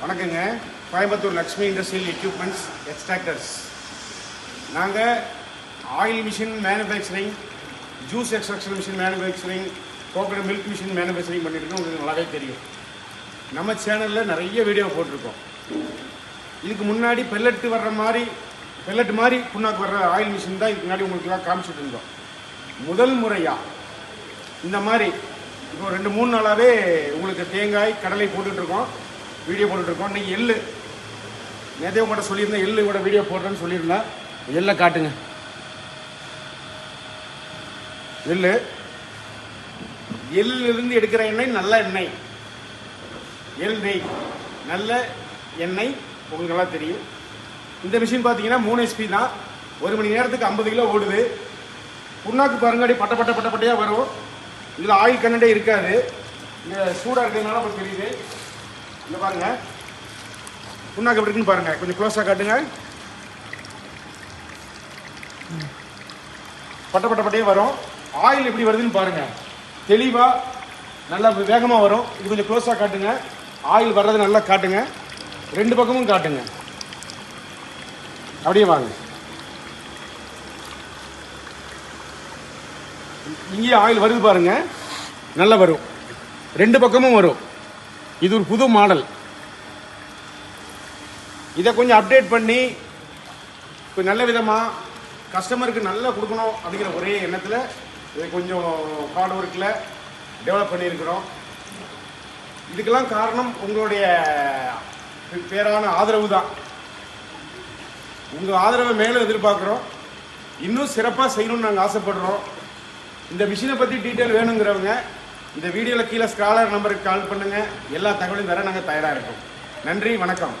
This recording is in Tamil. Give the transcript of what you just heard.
வணக்கங்க. Coimbatore Lakshmi industrial equipments extractors. நாங்கள் oil machine manufacturing, juice extraction machine manufacturing, coconut milk machine manufacturing பண்ணிட்டுருக்கோம். உங்களுக்கு நல்லாவே தெரியும். நம்ம சேனலில் நிறைய வீடியோ போட்டிருக்கோம். இதுக்கு முன்னாடி பெல்லட் மாதிரி புண்ணாக்கு வர்ற ஆயில் மிஷின் தான் இதுக்கு முன்னாடி உங்களுக்குலாம் காமிச்சிட்டு இருந்தோம். முதல் முறையாக இந்த மாதிரி இப்போ 2-3 நாளாகவே உங்களுக்கு தேங்காய் கடலை போட்டுட்ருக்கோம், வீடியோ போட்டுட்ருக்கோம். இன்றைக்கி எள்ளு நேற்றே உங்கள்கிட்ட சொல்லியிருந்தேன், எள்ளு வீடியோ போடுறேன்னு சொல்லியிருந்தேன். எள்ளை காட்டுங்க. எள்ளிலிருந்து எடுக்கிற எண்ணெய் நல்ல எண்ணெய், எள் நெய், நல்ல எண்ணெய் உங்களுக்கு நல்லா தெரியும். இந்த மிஷின் பார்த்தீங்கன்னா 3 HP தான். 1 மணி நேரத்துக்கு 50 கிலோ ஓடுது. புண்ணாக்கு பாருங்காடி பட்டையாக வரும். இதில் ஆயில் கண்டே இருக்காது. இந்த சூடாக இருக்கிறதுனால இப்போ தெரியுது. இங்கே பாருங்கள், புண்ணாக்கு எப்படி இருக்குன்னு பாருங்கள். கொஞ்சம் க்ளோஸாக காட்டுங்க. பட்டையே வரும். ஆயில் எப்படி வருதுன்னு பாருங்கள். தெளிவாக நல்லா வேகமாக வரும். இது கொஞ்சம் க்ளோஸாக காட்டுங்க. ஆயில் வர்றது நல்லா காட்டுங்க. 2 பக்கமும் காட்டுங்க. அப்படியே வாங்க. இங்கேயே ஆயில் வருது பாருங்க, நல்லா வரும். 2 பக்கமும் வரும். இது ஒரு புது மாடல். இதை கொஞ்சம் அப்டேட் பண்ணி கொஞ்சம் நல்ல விதமாக கஸ்டமருக்கு நல்லா கொடுக்கணும் அப்படிங்கிற ஒரே எண்ணத்தில் இதை கொஞ்சம் ஹார்ட் ஒர்க்கில் டெவலப் பண்ணியிருக்கிறோம். இதுக்கெல்லாம் காரணம் உங்களுடைய பேரான ஆதரவு தான். உங்கள் ஆதரவை மேலும் எதிர்பார்க்குறோம். இன்னும் சிறப்பாக செய்யணும்னு நாங்கள் ஆசைப்படுறோம். இந்த மிஷினை பற்றி டீட்டெயில் வேணுங்கிறவங்க இந்த வீடியோவில் கீழே ஸ்காலர் நம்பருக்கு கால் பண்ணுங்கள். எல்லா தகவலையும் தர நாங்கள் தயாராக இருக்கோம். நன்றி, வணக்கம்.